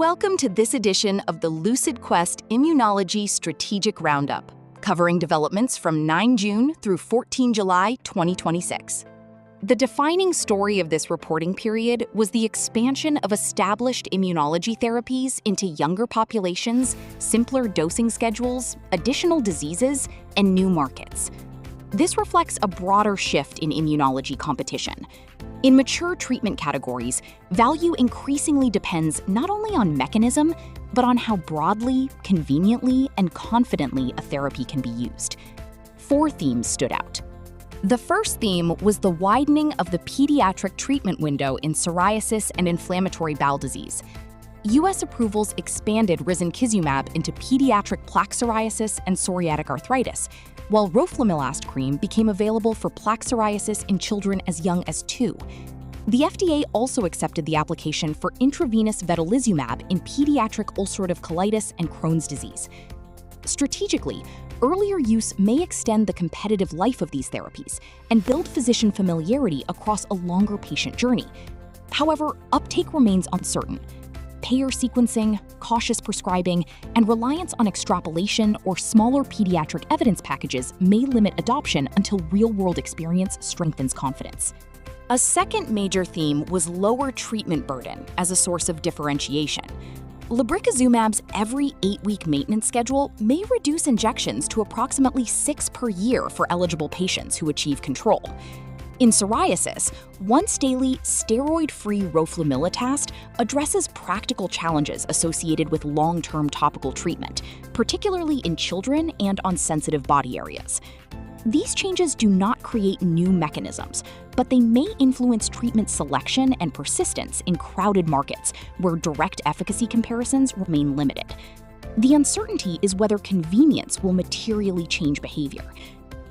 Welcome to this edition of the Lucid Quest Immunology Strategic Roundup, covering developments from 9 June through 14 July 2026. The defining story of this reporting period was the expansion of established immunology therapies into younger populations, simpler dosing schedules, additional diseases, and new markets. This reflects a broader shift in immunology competition. In mature treatment categories, value increasingly depends not only on mechanism, but on how broadly, conveniently, and confidently a therapy can be used. 4 themes stood out. The first theme was the widening of the pediatric treatment window in psoriasis and inflammatory bowel disease. U.S. approvals expanded risankizumab into pediatric plaque psoriasis and psoriatic arthritis, while roflumilast cream became available for plaque psoriasis in children as young as 2. The FDA also accepted the application for intravenous vedolizumab in pediatric ulcerative colitis and Crohn's disease. Strategically, earlier use may extend the competitive life of these therapies and build physician familiarity across a longer patient journey. However, uptake remains uncertain. Payer sequencing, cautious prescribing, and reliance on extrapolation or smaller pediatric evidence packages may limit adoption until real-world experience strengthens confidence. A second major theme was lower treatment burden as a source of differentiation. Lebrikizumab's every 8-week maintenance schedule may reduce injections to approximately 6 per year for eligible patients who achieve control. In psoriasis, once-daily steroid-free roflumilast addresses practical challenges associated with long-term topical treatment, particularly in children and on sensitive body areas. These changes do not create new mechanisms, but they may influence treatment selection and persistence in crowded markets where direct efficacy comparisons remain limited. The uncertainty is whether convenience will materially change behavior.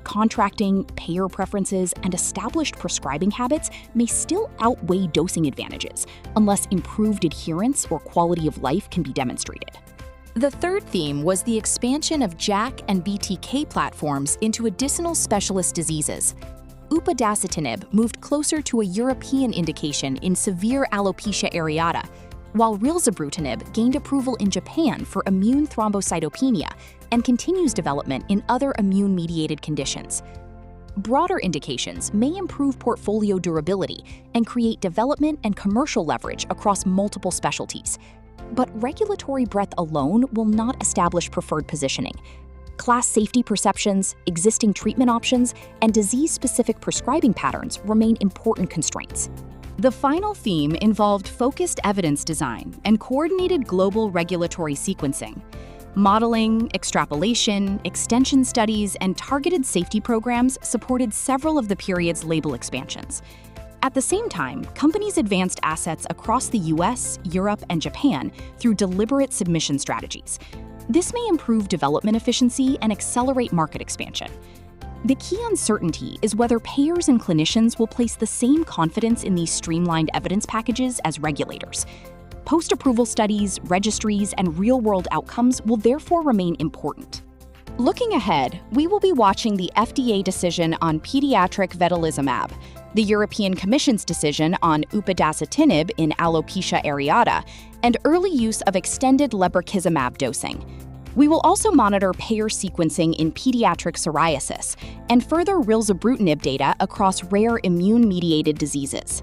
Contracting, payer preferences, and established prescribing habits may still outweigh dosing advantages unless improved adherence or quality of life can be demonstrated. The third theme was the expansion of JAK and BTK platforms into additional specialist diseases. Upadacitinib moved closer to a European indication in severe alopecia areata, while rilzabrutinib gained approval in Japan for immune thrombocytopenia and continues development in other immune-mediated conditions. Broader indications may improve portfolio durability and create development and commercial leverage across multiple specialties. But regulatory breadth alone will not establish preferred positioning. Class safety perceptions, existing treatment options, and disease-specific prescribing patterns remain important constraints. The final theme involved focused evidence design and coordinated global regulatory sequencing. Modeling, extrapolation, extension studies, and targeted safety programs supported several of the period's label expansions. At the same time, companies advanced assets across the US, Europe, and Japan through deliberate submission strategies. This may improve development efficiency and accelerate market expansion. The key uncertainty is whether payers and clinicians will place the same confidence in these streamlined evidence packages as regulators. Post-approval studies, registries, and real-world outcomes will therefore remain important. Looking ahead, we will be watching the FDA decision on pediatric vedolizumab, the European Commission's decision on upadacitinib in alopecia areata, and early use of extended lebrikizumab dosing. We will also monitor payer sequencing in pediatric psoriasis and further rilzabrutinib data across rare immune-mediated diseases.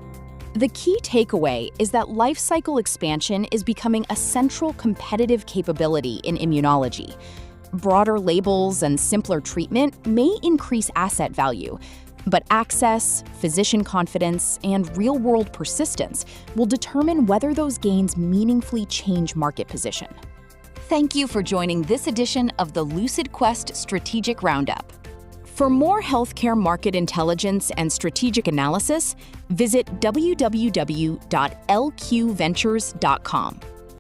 The key takeaway is that life cycle expansion is becoming a central competitive capability in immunology. Broader labels and simpler treatment may increase asset value, but access, physician confidence, and real-world persistence will determine whether those gains meaningfully change market position. Thank you for joining this edition of the Lucid Quest Strategic Roundup. For more healthcare market intelligence and strategic analysis, visit www.lqventures.com.